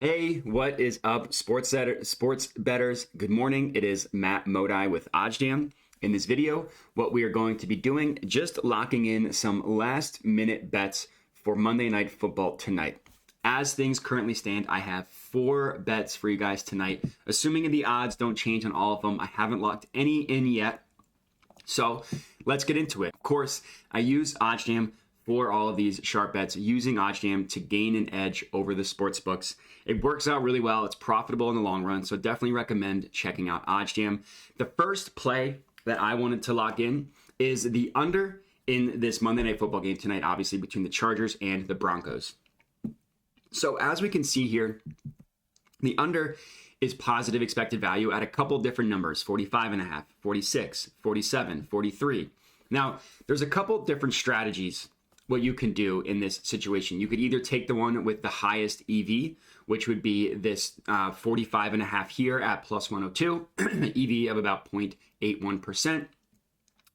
Hey, what is up, sports bettors? Good morning. It is Matt Modi with OddsJam. In this video, what we are going to be doing, just locking in some last-minute bets for Monday Night Football tonight. As things currently stand, I have 4 bets for you guys tonight. Assuming the odds don't change on all of them, I haven't locked any in yet. So let's get into it. Of course, I use OddsJam for all of these sharp bets, using OddsJam to gain an edge over the sportsbooks. It works out really well. It's profitable in the long run, so definitely recommend checking out OddsJam. The first play that I wanted to lock in is the under in this Monday Night Football game tonight, obviously between the Chargers and the Broncos. So as we can see here, the under is positive expected value at a couple different numbers, 45.5, 46, 47, 43. Now, there's a couple different strategies what you can do in this situation. You could either take the one with the highest EV, which would be this 45.5 here at plus 102, EV of about 0.81%.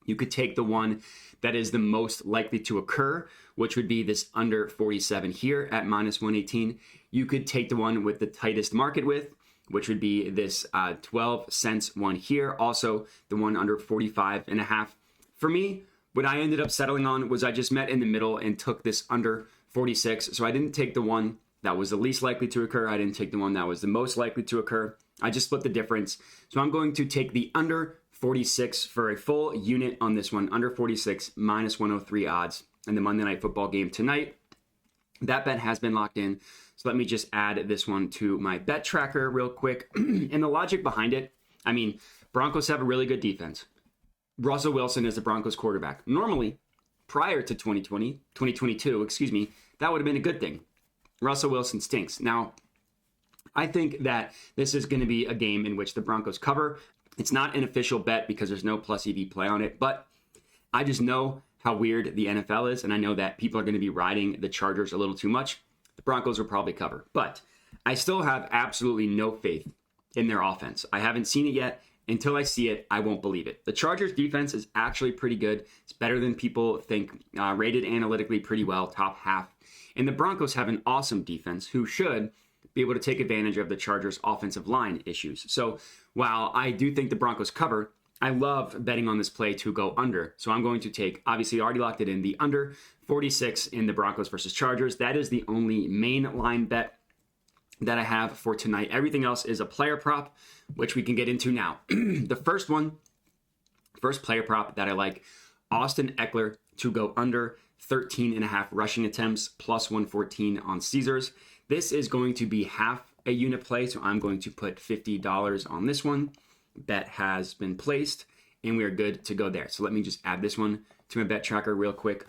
You could take the one that is the most likely to occur, which would be this under 47 here at minus 118. You could take the one with the tightest market width, which would be this 12 cents one here. Also, the one under 45.5. For me, what I ended up settling on was I just met in the middle and took this under 46. So I didn't take the one that was the least likely to occur. I didn't take the one that was the most likely to occur. I just split the difference. So I'm going to take the under 46 for a full unit on this one, under 46, minus 103 odds in the Monday Night Football game tonight. That bet has been locked in. So let me just add this one to my bet tracker real quick. And the logic behind it, I mean, Broncos have a really good defense. Russell Wilson is the Broncos quarterback. Normally, prior to 2022, that would have been a good thing. Russell Wilson stinks. Now, I think that this is going to be a game in which the Broncos cover. It's not an official bet because there's no plus EV play on it, but I just know how weird the NFL is, and I know that people are going to be riding the Chargers a little too much. The Broncos will probably cover, but I still have absolutely no faith in their offense. I haven't seen it yet. Until I see it, I won't believe it. The Chargers defense is actually pretty good. It's better than people think, rated analytically pretty well, top half. And the Broncos have an awesome defense who should be able to take advantage of the Chargers offensive line issues. So while I do think the Broncos cover, I love betting on this play to go under. So I'm going to take, obviously already locked it in, the under 46 in the Broncos versus Chargers. That is the only main line bet that I have for tonight. Everything else is a player prop, which we can get into now. The first player prop that I like, Austin Ekeler to go under 13.5 rushing attempts, plus 114 on Caesars. This is going to be half a unit play, so I'm going to put $50 on this one. Bet has been placed, and we are good to go there. So let me just add this one to my bet tracker real quick.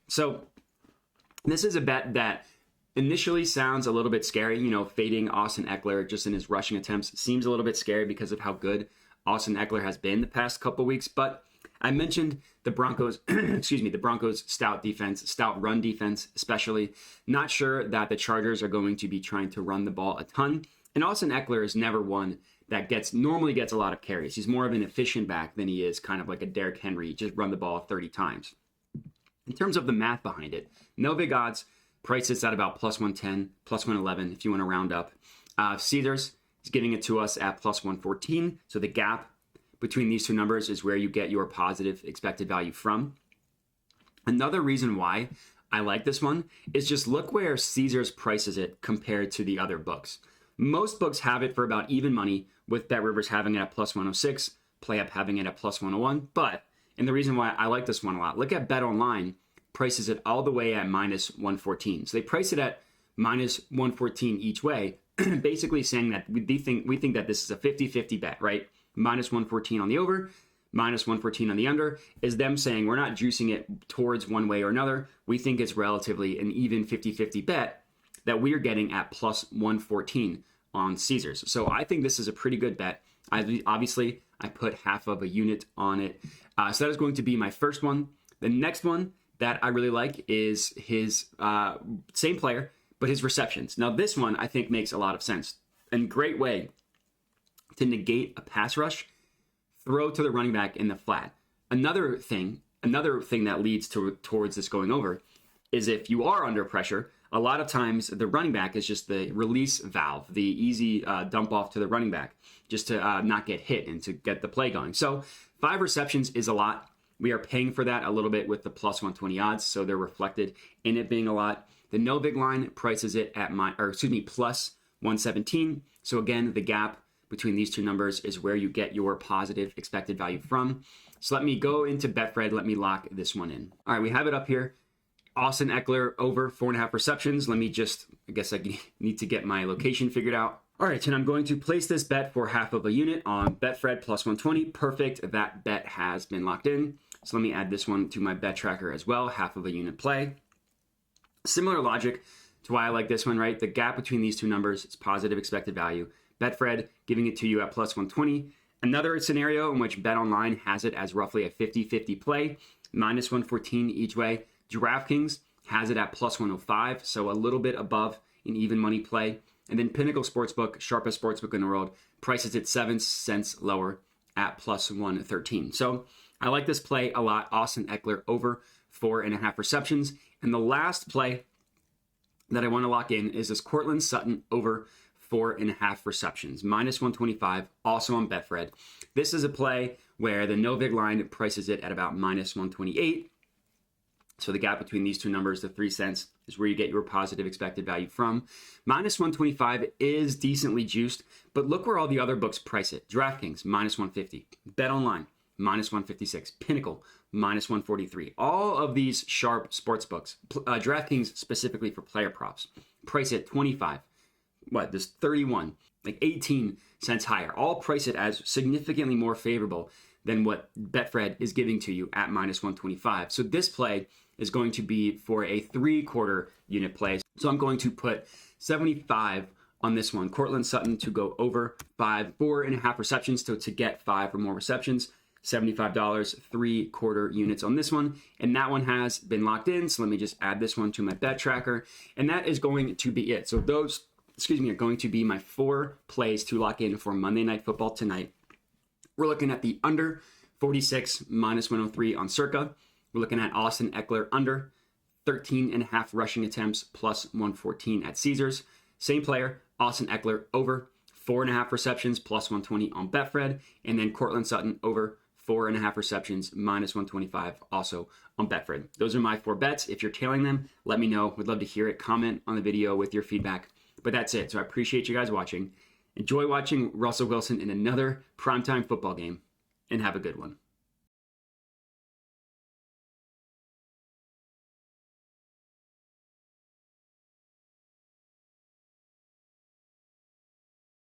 So this is a bet that initially sounds a little bit scary, fading Austin Ekeler just in his rushing attempts seems a little bit scary because of how good Austin Ekeler has been the past couple weeks. But I mentioned the Broncos, the Broncos' stout run defense, especially. Not sure that the Chargers are going to be trying to run the ball a ton. And Austin Ekeler is never one that normally gets a lot of carries. He's more of an efficient back than he is kind of like a Derrick Henry, just run the ball 30 times. In terms of the math behind it, no big odds. Price is at about plus 110, plus 111 if you want to round up. Caesars is giving it to us at plus 114. So the gap between these two numbers is where you get your positive expected value from. Another reason why I like this one is just look where Caesars prices it compared to the other books. Most books have it for about even money, with BetRivers having it at plus 106, PlayUp having it at plus 101. And the reason why I like this one a lot, look at BetOnline. Prices it all the way at minus 114. So they price it at minus 114 each way, basically saying that we think that this is a 50-50 bet, right? Minus 114 on the over, minus 114 on the under, is them saying we're not juicing it towards one way or another. We think it's relatively an even 50-50 bet that we are getting at plus 114 on Caesars. So I think this is a pretty good bet. Obviously, I put half of a unit on it. So that is going to be my first one. The next one that I really like is his same player, but his receptions. Now, this one I think makes a lot of sense. And great way to negate a pass rush, throw to the running back in the flat. Another thing that leads towards this going over is if you are under pressure, a lot of times the running back is just the release valve, the easy dump off to the running back, just to not get hit and to get the play going. So 5 receptions is a lot. We are paying for that a little bit with the plus 120 odds, so they're reflected in it being a lot. The no big line prices it at plus 117. So again, the gap between these two numbers is where you get your positive expected value from. So let me go into BetFred. Let me lock this one in. All right, we have it up here. Austin Ekeler over 4.5 receptions. Let me just, I guess I need to get my location figured out. All right, and I'm going to place this bet for half of a unit on BetFred plus 120. Perfect, that bet has been locked in. So let me add this one to my bet tracker as well, half of a unit play. Similar logic to why I like this one, right? The gap between these two numbers is positive expected value. BetFred giving it to you at plus 120. Another scenario in which BetOnline has it as roughly a 50-50 play, minus 114 each way. DraftKings has it at plus 105, so a little bit above an even money play. And then Pinnacle Sportsbook, sharpest sportsbook in the world, prices it 7 cents lower at plus 113. So I like this play a lot. Austin Ekeler over 4.5 receptions. And the last play that I want to lock in is this Cortland Sutton over 4.5 receptions, minus 125, also on BetFred. This is a play where the no big line prices it at about minus 128. So the gap between these two numbers, the 3 cents, is where you get your positive expected value from. Minus 125 is decently juiced, but look where all the other books price it. DraftKings, minus 150. BetOnline, minus 156. Pinnacle, minus 143. All of these sharp sports books, DraftKings specifically for player props, price it 25. This 31, like 18 cents higher. All price it as significantly more favorable than what BetFred is giving to you at minus 125. So this play is going to be for a 3/4 unit play. So I'm going to put 75 on this one. Cortland Sutton to go over 4.5 receptions to get 5 or more receptions. $75, 3/4 units on this one. And that one has been locked in. So let me just add this one to my bet tracker. And that is going to be it. So those, are going to be my 4 plays to lock in for Monday Night Football tonight. We're looking at the under 46 minus 103 on Circa. We're looking at Austin Ekeler under 13.5 rushing attempts plus 114 at Caesars. Same player, Austin Ekeler over 4.5 receptions plus 120 on BetFred. And then Cortland Sutton over 4.5 receptions minus 125 also on BetFred. Those are my 4 bets. If you're tailing them, let me know. We'd love to hear it. Comment on the video with your feedback. But that's it. So I appreciate you guys watching. Enjoy watching Russell Wilson in another primetime football game, and have a good one.